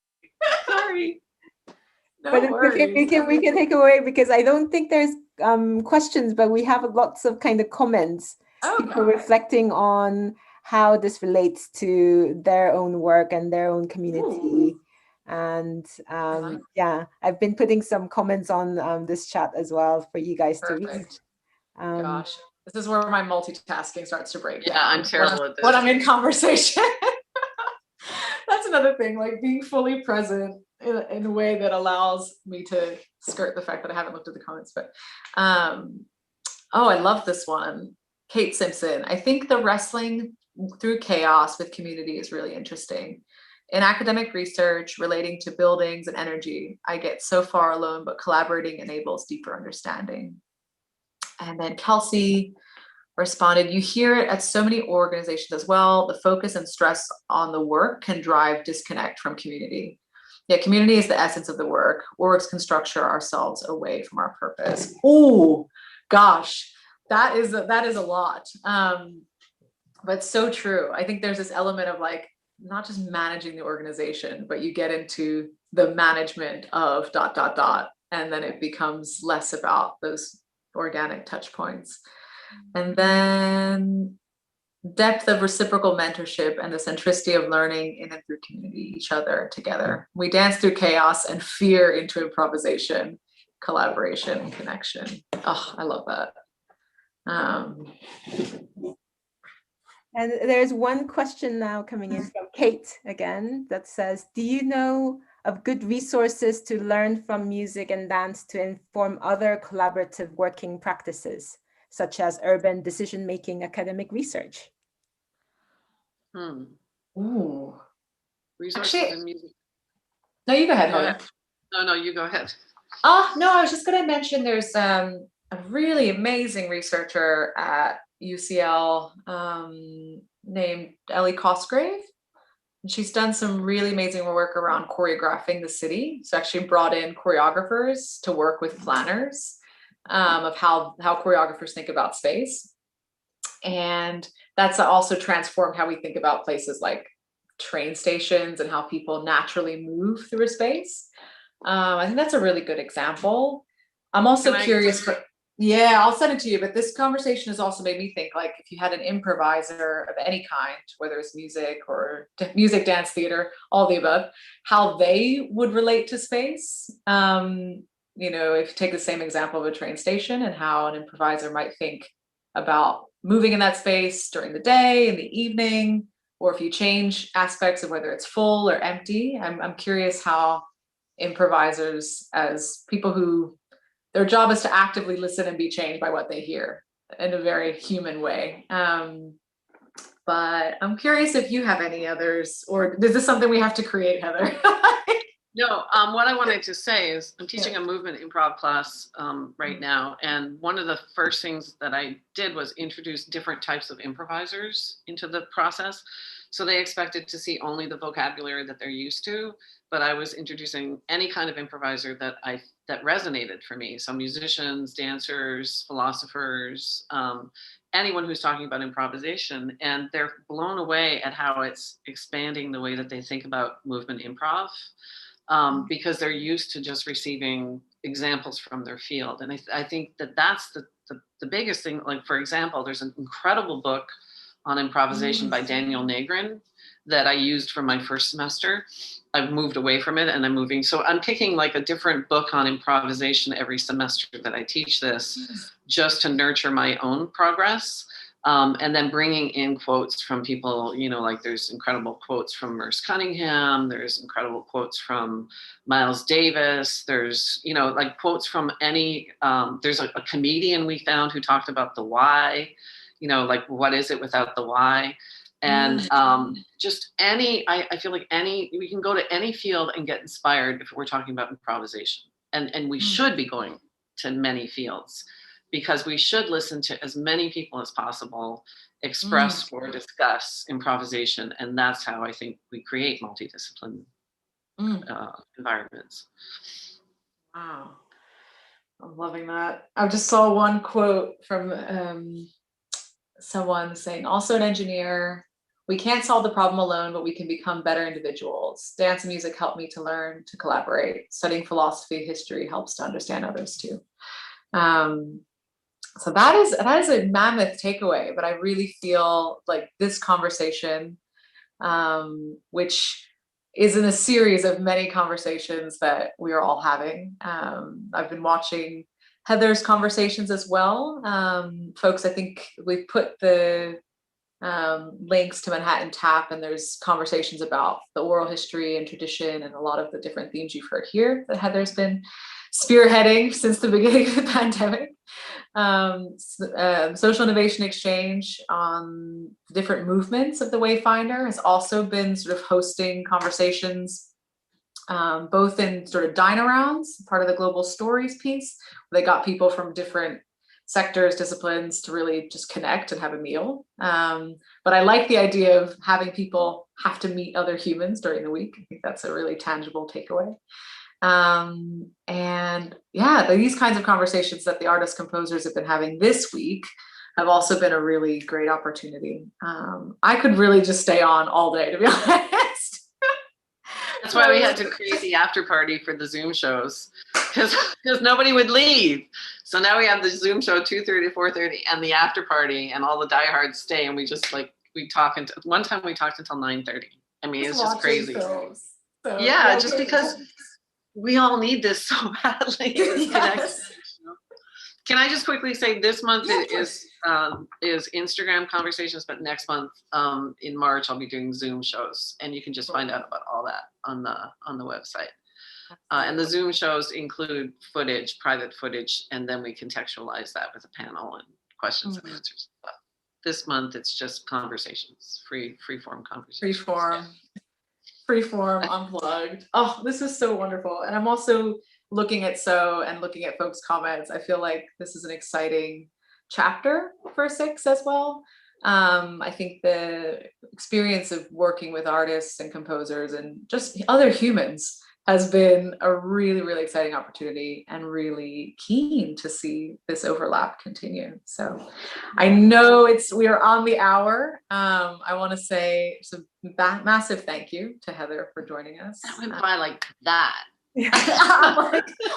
Sorry. No but worries. we can take away, because I don't think there's questions, but we have lots of kind of comments. People reflecting on how this relates to their own work and their own community. Ooh. And I've been putting some comments on this chat as well for you guys to read. Gosh, this is where my multitasking starts to break down. I'm terrible at this. When I'm in conversation. That's another thing, being fully present in a way that allows me to skirt the fact that I haven't looked at the comments. But I love this one. Kate Simpson. I think the wrestling through chaos with community is really interesting. In academic research relating to buildings and energy, I get so far alone, but collaborating enables deeper understanding. And then Kelsey responded, you hear it at so many organizations as well. The focus and stress on the work can drive disconnect from community. Yeah, community is the essence of the work. Orgs can structure ourselves away from our purpose. Oh, gosh, that is a lot. But so true. I think there's this element of not just managing the organization, but you get into the management of ... And then it becomes less about those organic touch points. And then depth of reciprocal mentorship and the centricity of learning in and through community, each other together. We dance through chaos and fear into improvisation, collaboration, and connection. Oh, I love that. And there's one question now coming in from Kate again that says, do you know of good resources to learn from music and dance to inform other collaborative working practices, such as urban decision-making academic research? Ooh. Resources in music. No, you go ahead, Heather. No, you go ahead. No, I was just going to mention there's a really amazing researcher at UCL named Ellie Cosgrave And she's done some really amazing work around choreographing the city. So actually brought in choreographers to work with planners of how choreographers think about space. And that's also transformed how we think about places like train stations and how people naturally move through a space. I think that's a really good example. I'm also curious for, yeah, I'll send it to you, but this conversation has also made me think, like, if you had an improviser of any kind, whether it's music or music, dance, theater, all the above, how they would relate to space. You know, if you take the same example of a train station and how an improviser might think about moving in that space during the day, in the evening, or if you change aspects of whether it's full or empty. I'm curious how improvisers, as people who their job is to actively listen and be changed by what they hear in a very human way. But I'm curious if you have any others, or is this something we have to create, Heather? No, what I wanted to say is I'm teaching a movement improv class right now. And one of the first things that I did was introduce different types of improvisers into the process. So they expected to see only the vocabulary that they're used to, but I was introducing any kind of improviser that resonated for me. So musicians, dancers, philosophers, anyone who's talking about improvisation, and they're blown away at how it's expanding the way that they think about movement improv. Because they're used to just receiving examples from their field. And I think that's the biggest thing. Like, for example, there's an incredible book on improvisation by Daniel Negrin that I used for my first semester. I've moved away from it and I'm moving. So I'm picking like a different book on improvisation every semester that I teach this, just to nurture my own progress. And then bringing in quotes from people, you know, like there's incredible quotes from Merce Cunningham. There's incredible quotes from Miles Davis. There's, you know, like quotes from any, there's a comedian we found who talked about the why, you know, like what is it without the why? And just I feel like we can go to any field and get inspired if we're talking about improvisation. And we should be going to many fields, because we should listen to as many people as possible express or discuss improvisation. And that's how I think we create multidisciplinary environments. Wow. I'm loving that. I just saw one quote from someone saying, also an engineer, we can't solve the problem alone, but we can become better individuals. Dance and music help me to learn, to collaborate. Studying philosophy, history helps to understand others too. So that is a mammoth takeaway, but I really feel like this conversation, which is in a series of many conversations that we are all having. I've been watching Heather's conversations as well. Folks, I think we've put the links to Manhattan Tap, and there's conversations about the oral history and tradition and a lot of the different themes you've heard here that Heather's been spearheading since the beginning of the pandemic. Social innovation exchange on different movements of the Wayfinder has also been sort of hosting conversations, both in sort of dine-arounds, part of the Global Stories piece, where they got people from different sectors, disciplines to really just connect and have a meal. But I like the idea of having people have to meet other humans during the week. I think that's a really tangible takeaway. And yeah, these kinds of conversations that the artists composers have been having this week have also been a really great opportunity. I could really just stay on all day, to be honest. That's why we had to create the after party for the Zoom shows, because nobody would leave. So now we have the Zoom show 2:30 to 4:30 and the after party, and all the diehards stay, and we just we talk until one time we talked until 9:30. I mean, it's just crazy. Yeah, just because we all need this so badly. Yes. Can I just quickly say this month is Instagram conversations, but next month in March I'll be doing Zoom shows, and you can just find out about all that on the website. And the Zoom shows include footage, private footage, and then we contextualize that with a panel and questions and answers. But this month it's just conversations, free form conversations. Free form, unplugged. Oh, this is so wonderful. And I'm also looking at looking at folks' comments. I feel like this is an exciting chapter for 6 as well. I think the experience of working with artists and composers and just other humans has been a really, really exciting opportunity, and really keen to see this overlap continue. So I know we are on the hour. I want to say some massive thank you to Heather for joining us. That went by like that.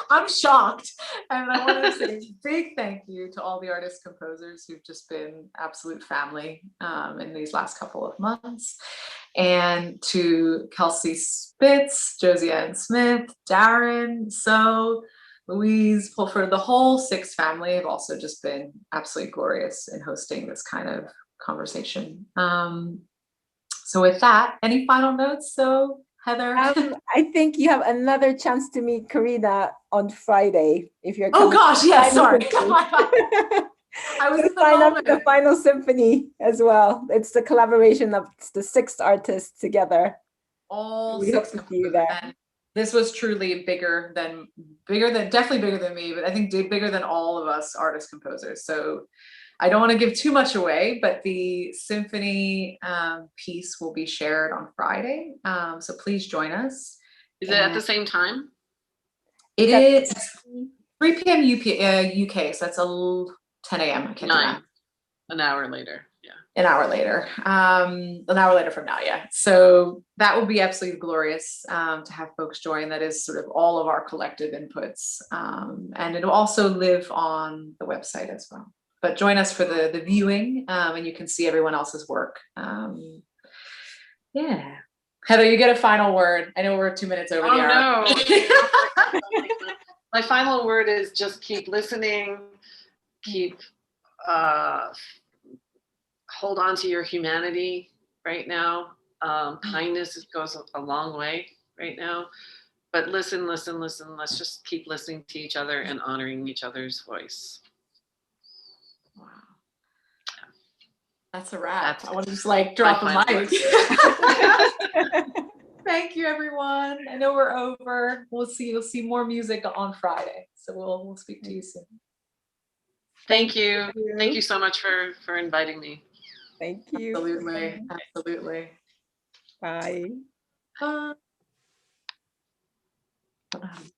I'm shocked. And I want to say a big thank you to all the artists, composers who've just been absolute family in these last couple of months. And to Kelsey Spitz, Josie Ann Smith, Darren, Louise, for the whole Six family have also just been absolutely glorious in hosting this kind of conversation. So with that, any final notes? So Heather? I think you have another chance to meet Corina on Friday if you're coming. Oh gosh, yes, sorry. I was sign up for the final symphony as well. It's the collaboration of the 6 artists together. All we 6 hope to see you there. And this was truly definitely bigger than me, but I think bigger than all of us artist composers. So I don't want to give too much away, but the symphony piece will be shared on Friday. So please join us. Is it at the same time? It is 3 p.m. UK, so that's 10 a.m. I can't do that. An hour later, yeah. An hour later from now, yeah. So that will be absolutely glorious to have folks join. That is sort of all of our collective inputs. And it'll also live on the website as well. But join us for the viewing, and you can see everyone else's work. Yeah. Heather, you get a final word. I know we're 2 minutes over the hour. No. My final word is just keep listening, keep hold on to your humanity right now. Kindness goes a long way right now. But listen. Let's just keep listening to each other and honoring each other's voice. Wow. That's a wrap. I want to just drop a mic. Thank you, everyone. I know we're over. You'll see more music on Friday. So we'll speak to you soon. Thank you. Thank you so much for inviting me. Thank you. Absolutely. Bye. Bye.